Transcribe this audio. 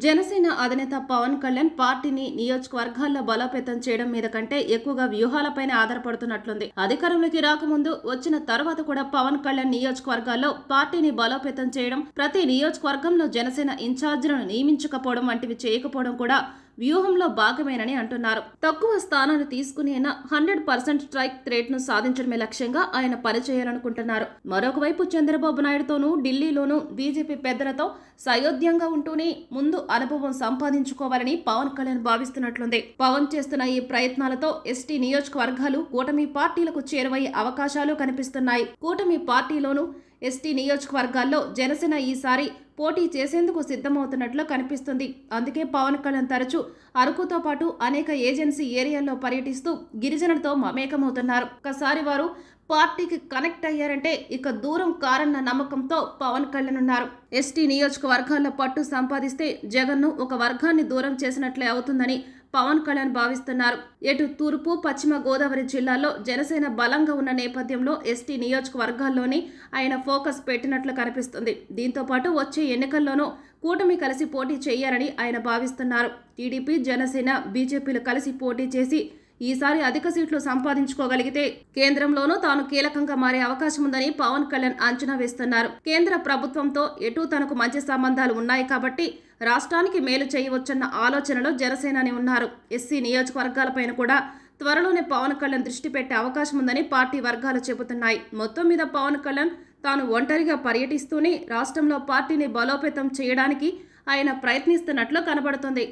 జనసేన అధినేత పవన్ కళ్యాణ్ పార్టీని నియోజకవర్గాల్లో బలోపేతం చేయడం మీద కంటే ఎక్కువగా వ్యూహాలపైనే ఆధారపడుతున్నట్లుంది. అధికారంలోకి రాకముందు వచ్చిన తర్వాత కూడా పవన్ కళ్యాణ్ నియోజకవర్గాల్లో పార్టీని బలోపేతం చేయడం, ప్రతి నియోజకవర్గంలో జనసేన ఇన్ఛార్జీలను నియమించకపోవడం వంటివి చేయకపోవడం కూడా వ్యూహంలో భాగమేనని అంటున్నారు. తక్కువ స్థానాన్ని తీసుకుని 100% స్ట్రైక్ రేట్ను సాధించడమే లక్ష్యంగా ఆయన పనిచేయాలనుకుంటున్నారు. మరొక వైపు చంద్రబాబు నాయుడుతోనూ ఢిల్లీలోనూ బీజేపీ పెద్దలతో సయోధ్యంగా ఉంటూనే ముందు అనుభవం సంపాదించుకోవాలని పవన్ కళ్యాణ్ భావిస్తున్నట్లుంది. పవన్ చేస్తున్న ఈ ప్రయత్నాలతో ఎస్టీ నియోజకవర్గాలు కూటమి పార్టీలకు చేరువయ్యే అవకాశాలు కనిపిస్తున్నాయి. కూటమి పార్టీలోనూ ఎస్టీ నియోజకవర్గాల్లో జనసేన ఈసారి పోటీ చేసేందుకు సిద్ధమవుతున్నట్లు కనిపిస్తుంది. అందుకే పవన్ కళ్యాణ్ తరచూ అరకుతో పాటు అనేక ఏజెన్సీ ఏరియాల్లో పర్యటిస్తూ గిరిజనులతో మమేకమవుతున్నారు. ఒకసారి వారు పార్టీకి కనెక్ట్ అయ్యారంటే ఇక దూరం కారన్న నమ్మకంతో పవన్ కళ్యాణ్ ఉన్నారు. ఎస్టీ నియోజకవర్గాల్లో పట్టు సంపాదిస్తే జగన్ను ఒక వర్గాన్ని దూరం చేసినట్లే అవుతుందని పవన్ కళ్యాణ్ భావిస్తున్నారు. ఎటు తూర్పు, పశ్చిమ గోదావరి జిల్లాల్లో జనసేన బలంగా ఉన్న నేపథ్యంలో ఎస్టీ నియోజకవర్గాల్లోని ఆయన ఫోకస్ పెట్టినట్లు కనిపిస్తుంది. దీంతో పాటు వచ్చే ఎన్నికల్లోనూ కూటమి కలిసి పోటీ చేయాలని ఆయన భావిస్తున్నారు. టీడీపీ, జనసేన, బీజేపీలు కలిసి పోటీ చేసి ఈసారి అధిక సీట్లు సంపాదించుకోగలిగితే కేంద్రంలోనూ తాను కీలకంగా మారే అవకాశం ఉందని పవన్ కళ్యాణ్ అంచనా వేస్తున్నారు. కేంద్ర ప్రభుత్వంతో ఎటు తనకు మంచి సంబంధాలు ఉన్నాయి కాబట్టి రాష్ట్రానికి మేలు చేయవచ్చన్న ఆలోచనలో జనసేనాని ఉన్నారు. ఎస్సీ నియోజకవర్గాలపైన కూడా త్వరలోనే పవన్ కళ్యాణ్ దృష్టి పెట్టే అవకాశం ఉందని పార్టీ వర్గాలు చెబుతున్నాయి. మొత్తం మీద పవన్ కళ్యాణ్ తాను ఒంటరిగా పర్యటిస్తూనే రాష్ట్రంలో పార్టీని బలోపేతం చేయడానికి ఆయన ప్రయత్నిస్తున్నట్లు కనబడుతుంది.